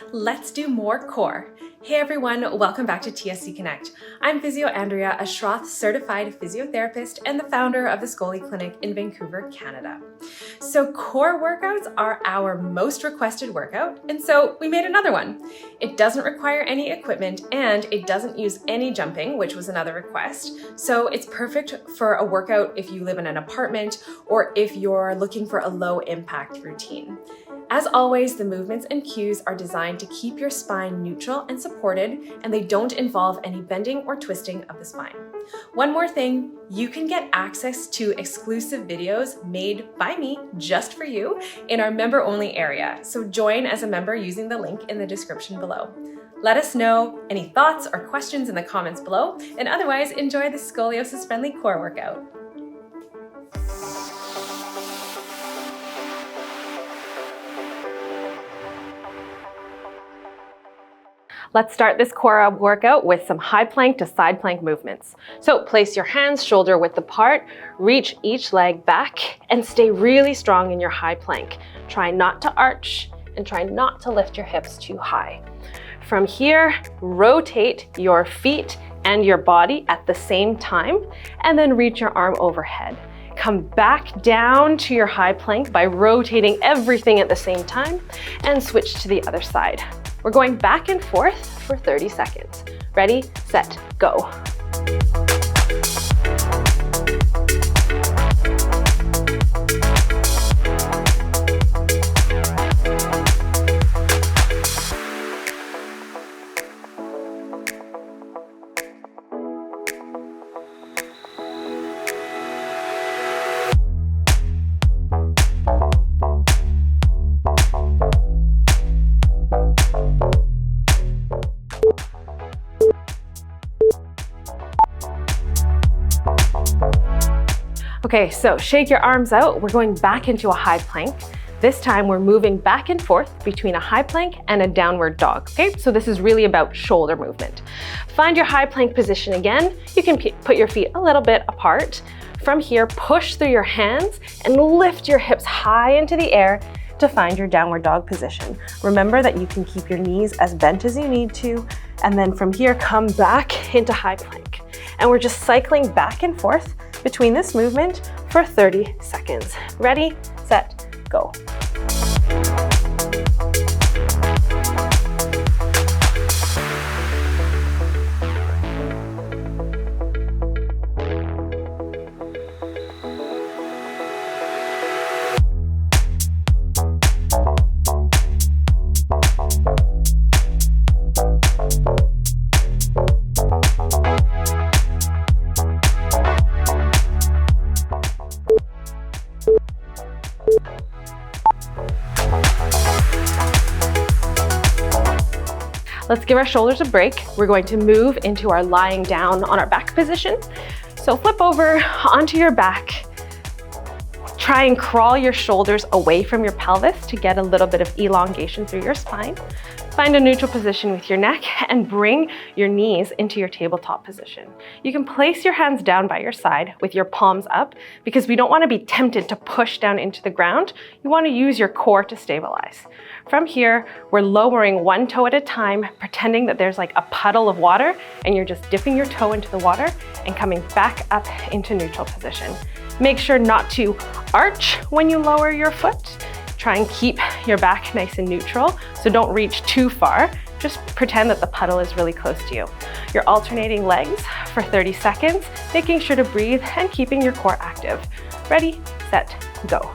Let's do more core. Hey everyone, welcome back to TSC Connect. I'm Physio Andrea, a Schroth certified physiotherapist and the founder of the ScoliClinic in Vancouver, Canada. So core workouts are our most requested workout, and so we made another one. It doesn't require any equipment and it doesn't use any jumping, which was another request. So it's perfect for a workout if you live in an apartment or if you're looking for a low impact routine. As always, the movements and cues are designed to keep your spine neutral and supported, and they don't involve any bending or twisting of the spine. One more thing, you can get access to exclusive videos made by me just for you in our member-only area. So join as a member using the link in the description below. Let us know any thoughts or questions in the comments below, and otherwise enjoy the Scoliosis-Friendly core workout. Let's start this core workout with some high plank to side plank movements. So place your hands shoulder width apart, reach each leg back, and stay really strong in your high plank. Try not to arch and try not to lift your hips too high. From here, rotate your feet and your body at the same time, and then reach your arm overhead. Come back down to your high plank by rotating everything at the same time and switch to the other side. We're going back and forth for 30 seconds. Ready, set, go. Okay, so shake your arms out. We're going back into a high plank. This time we're moving back and forth between a high plank and a downward dog, okay? So this is really about shoulder movement. Find your high plank position again. You can put your feet a little bit apart. From here, push through your hands and lift your hips high into the air to find your downward dog position. Remember that you can keep your knees as bent as you need to, and then from here, come back into high plank. And we're just cycling back and forth between this movement for 30 seconds. Ready, set, go. Let's give our shoulders a break. We're going to move into our lying down on our back position. So flip over onto your back. Try and crawl your shoulders away from your pelvis to get a little bit of elongation through your spine. Find a neutral position with your neck and bring your knees into your tabletop position. You can place your hands down by your side with your palms up because we don't want to be tempted to push down into the ground. You want to use your core to stabilize. From here, we're lowering one toe at a time, pretending that there's like a puddle of water and you're just dipping your toe into the water and coming back up into neutral position. Make sure not to arch when you lower your foot. Try and keep your back nice and neutral, so don't reach too far. Just pretend that the puddle is really close to you. You're alternating legs for 30 seconds, making sure to breathe and keeping your core active. Ready, set, go.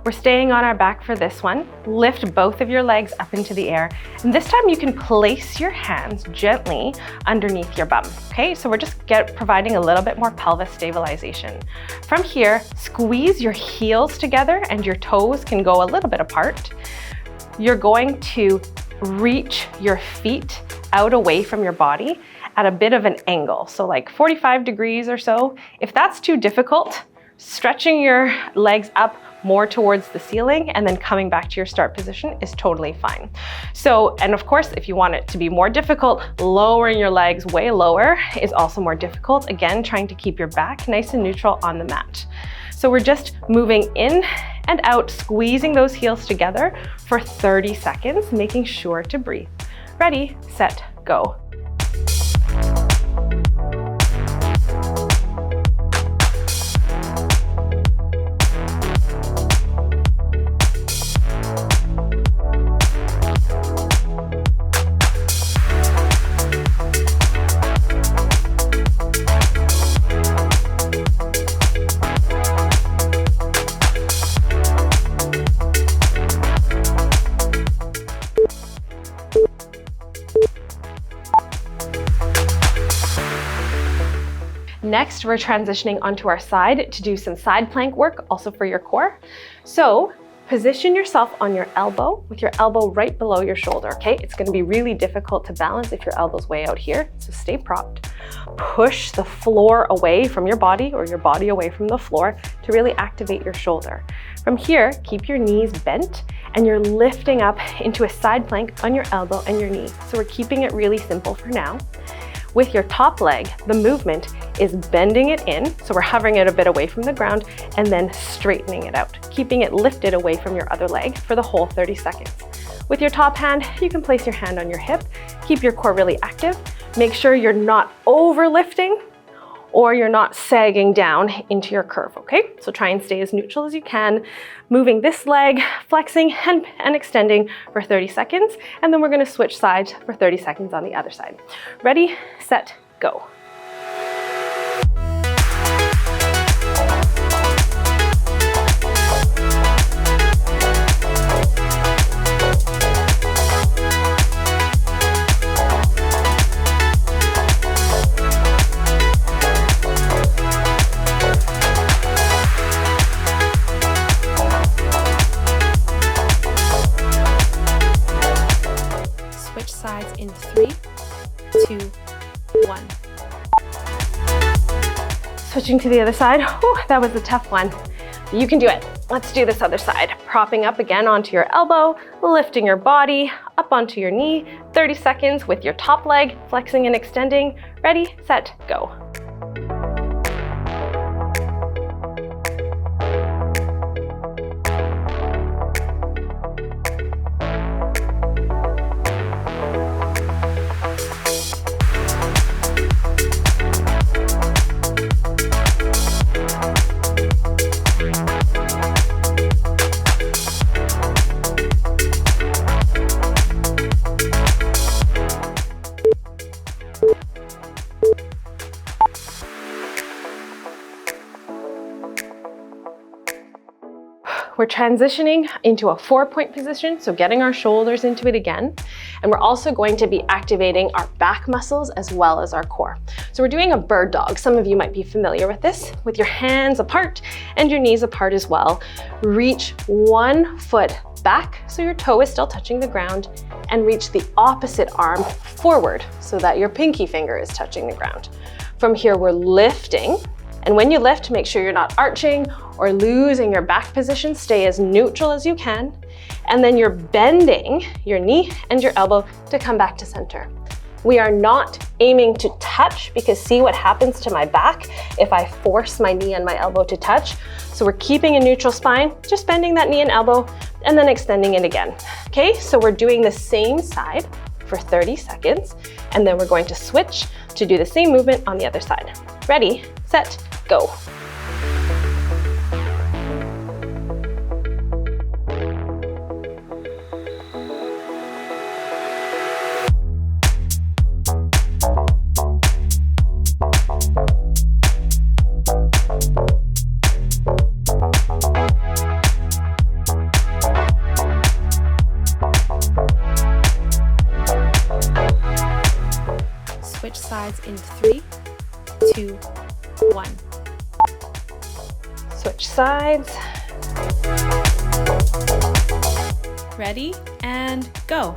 We're staying on our back for this one. Lift both of your legs up into the air. And this time you can place your hands gently underneath your bum. Okay, so we're just providing a little bit more pelvis stabilization. From here, squeeze your heels together and your toes can go a little bit apart. You're going to reach your feet out away from your body at a bit of an angle. So like 45 degrees or so. If that's too difficult, stretching your legs up more towards the ceiling and then coming back to your start position is totally fine. So, and of course, if you want it to be more difficult, lowering your legs way lower is also more difficult. Again, trying to keep your back nice and neutral on the mat. So we're just moving in and out, squeezing those heels together for 30 seconds, making sure to breathe. Ready, set, go. Next, we're transitioning onto our side to do some side plank work, also for your core. So position yourself on your elbow with your elbow right below your shoulder, okay? It's gonna be really difficult to balance if your elbow's way out here, so stay propped. Push the floor away from your body or your body away from the floor to really activate your shoulder. From here, keep your knees bent and you're lifting up into a side plank on your elbow and your knee. So we're keeping it really simple for now. With your top leg, the movement is bending it in, so we're hovering it a bit away from the ground and then straightening it out, keeping it lifted away from your other leg for the whole 30 seconds. With your top hand, you can place your hand on your hip, keep your core really active, make sure you're not overlifting or you're not sagging down into your curve, okay? So try and stay as neutral as you can, moving this leg, flexing and extending for 30 seconds, and then we're gonna switch sides for 30 seconds on the other side. Ready, set, go. Sides in 3, 2, 1. Switching to the other side. Whew, that was a tough one. You can do it. Let's do this other side. Propping up again onto your elbow, lifting your body up onto your knee. 30 seconds with your top leg, flexing and extending. Ready, set, go. We're transitioning into a 4-point position, so getting our shoulders into it again. And we're also going to be activating our back muscles as well as our core. So we're doing a bird dog. Some of you might be familiar with this, with your hands apart and your knees apart as well. Reach one foot back so your toe is still touching the ground, and reach the opposite arm forward so that your pinky finger is touching the ground. From here, we're lifting. And when you lift, make sure you're not arching or losing your back position. Stay as neutral as you can. And then you're bending your knee and your elbow to come back to center. We are not aiming to touch, because see what happens to my back if I force my knee and my elbow to touch. So we're keeping a neutral spine, just bending that knee and elbow and then extending it again. Okay, so we're doing the same side for 30 seconds, and then we're going to switch to do the same movement on the other side. Ready, set, go. sides in 3, 2, 1. Switch sides. Ready, and go.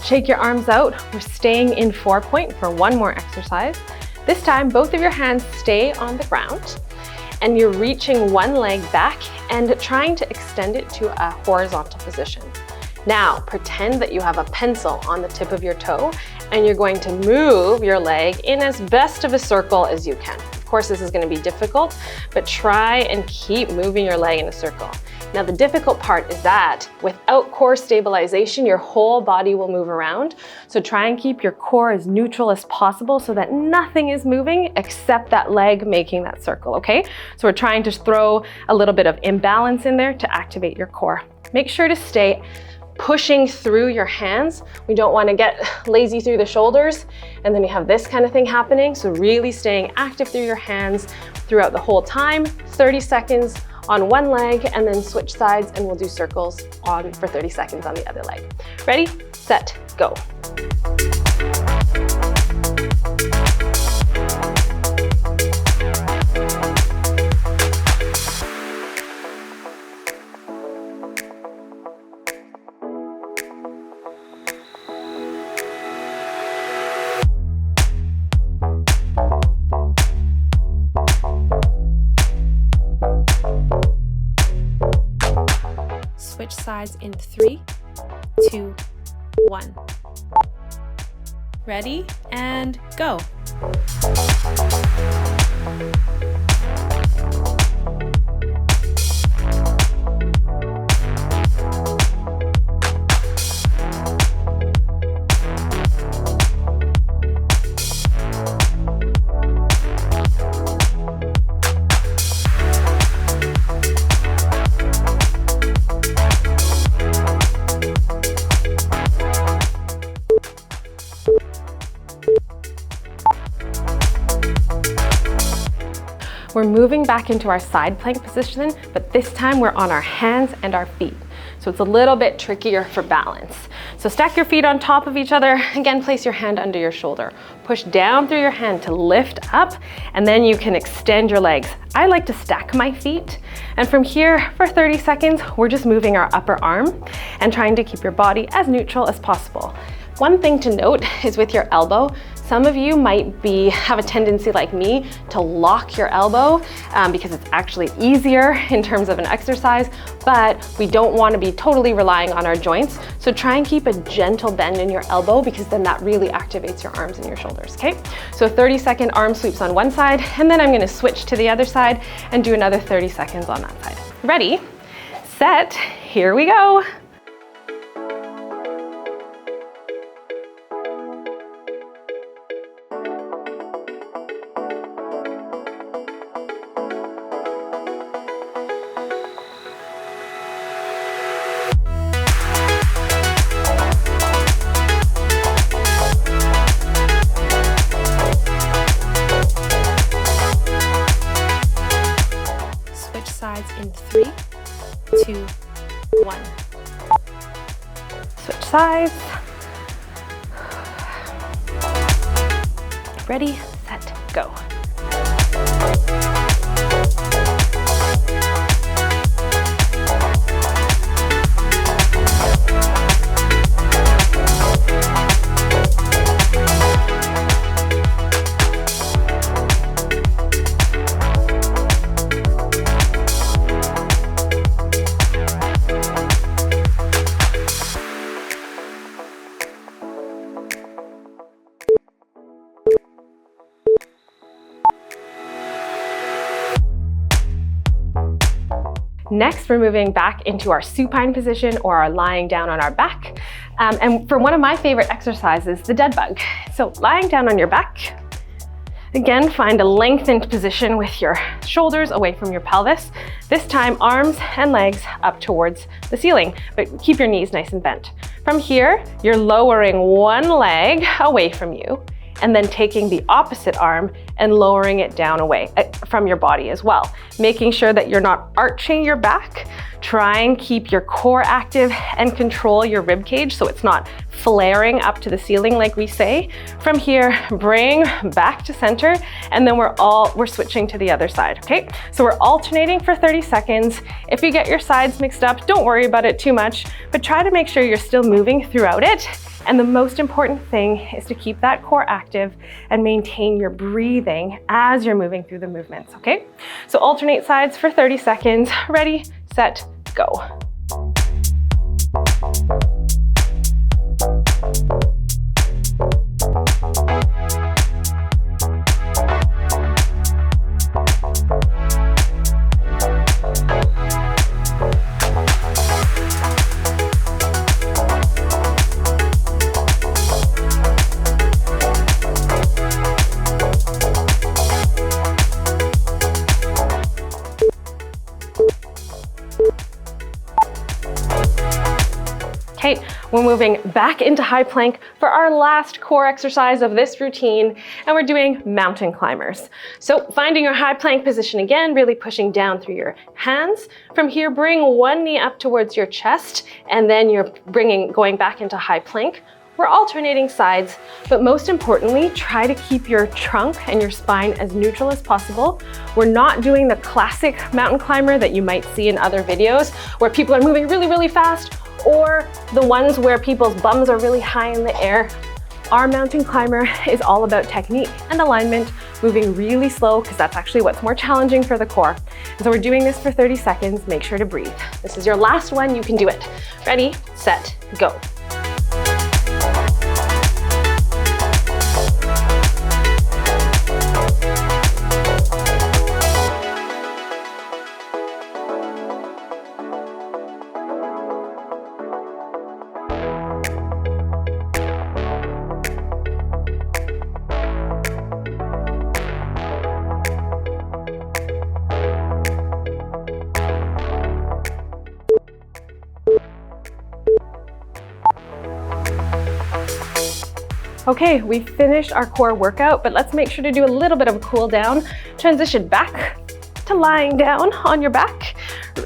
Shake your arms out. We're staying in 4-point for one more exercise. This time, both of your hands stay on the ground and you're reaching one leg back and trying to extend it to a horizontal position. Now, pretend that you have a pencil on the tip of your toe and you're going to move your leg in as best of a circle as you can. Of course, this is going to be difficult, but try and keep moving your leg in a circle. Now, the difficult part is that without core stabilization, your whole body will move around. So try and keep your core as neutral as possible so that nothing is moving except that leg making that circle, okay? So we're trying to throw a little bit of imbalance in there to activate your core. Make sure to stay pushing through your hands. We don't want to get lazy through the shoulders and then you have this kind of thing happening. So really staying active through your hands throughout the whole time. 30 seconds on one leg and then switch sides and we'll do circles on for 30 seconds on the other leg. Ready, set, go. Switch sides in 3, 2, 1. Ready, and go. We're moving back into our side plank position, but this time we're on our hands and our feet. So it's a little bit trickier for balance. So stack your feet on top of each other. Again, place your hand under your shoulder. Push down through your hand to lift up, and then you can extend your legs. I like to stack my feet. And from here, for 30 seconds, we're just moving our upper arm and trying to keep your body as neutral as possible. One thing to note is with your elbow, some of you might have a tendency like me to lock your elbow because it's actually easier in terms of an exercise, but we don't want to be totally relying on our joints. So try and keep a gentle bend in your elbow because then that really activates your arms and your shoulders, okay? So 30-second arm sweeps on one side, and then I'm going to switch to the other side and do another 30 seconds on that side. Ready, set, here we go. Sides in 3, 2, 1. Switch sides. Ready, set, go. Next, we're moving back into our supine position or our lying down on our back. And for one of my favorite exercises, the dead bug. So lying down on your back, again, find a lengthened position with your shoulders away from your pelvis. This time, arms and legs up towards the ceiling, but keep your knees nice and bent. From here, you're lowering one leg away from you and then taking the opposite arm and lowering it down away from your body as well. Making sure that you're not arching your back. Try and keep your core active and control your rib cage so it's not flaring up to the ceiling like we say. From here, bring back to center, and then we're switching to the other side, okay? So we're alternating for 30 seconds. If you get your sides mixed up, don't worry about it too much, but try to make sure you're still moving throughout it. And the most important thing is to keep that core active and maintain your breathing as you're moving through the movements, okay? So alternate sides for 30 seconds. Ready, set, go. Okay, we're moving back into high plank for our last core exercise of this routine, and we're doing mountain climbers. So finding your high plank position again, really pushing down through your hands. From here, bring one knee up towards your chest, and then you're going back into high plank. We're alternating sides, but most importantly, try to keep your trunk and your spine as neutral as possible. We're not doing the classic mountain climber that you might see in other videos where people are moving really, really fast, or the ones where people's bums are really high in the air. Our mountain climber is all about technique and alignment, moving really slow because that's actually what's more challenging for the core. And so we're doing this for 30 seconds. Make sure to breathe. This is your last one. You can do it. Ready, set, go. Okay, we finished our core workout, but let's make sure to do a little bit of a cool down. Transition back to lying down on your back.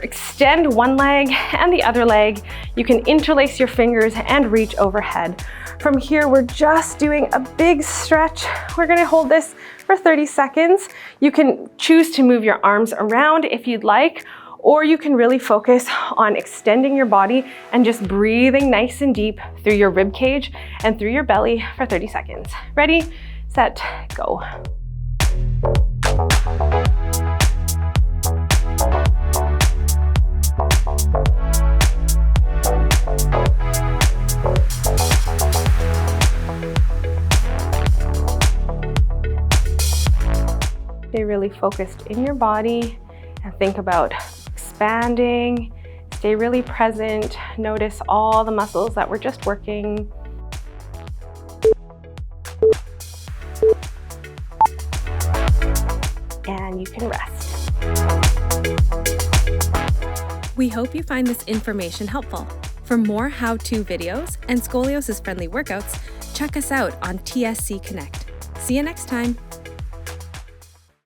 Extend one leg and the other leg. You can interlace your fingers and reach overhead. From here, we're just doing a big stretch. We're gonna hold this for 30 seconds. You can choose to move your arms around if you'd like, or you can really focus on extending your body and just breathing nice and deep through your rib cage and through your belly for 30 seconds. Ready, set, go. Stay really focused in your body and think about expanding. Stay really present. Notice all the muscles that we're just working. And you can rest. We hope you find this information helpful. For more how-to videos and scoliosis-friendly workouts, check us out on TSC Connect. See you next time.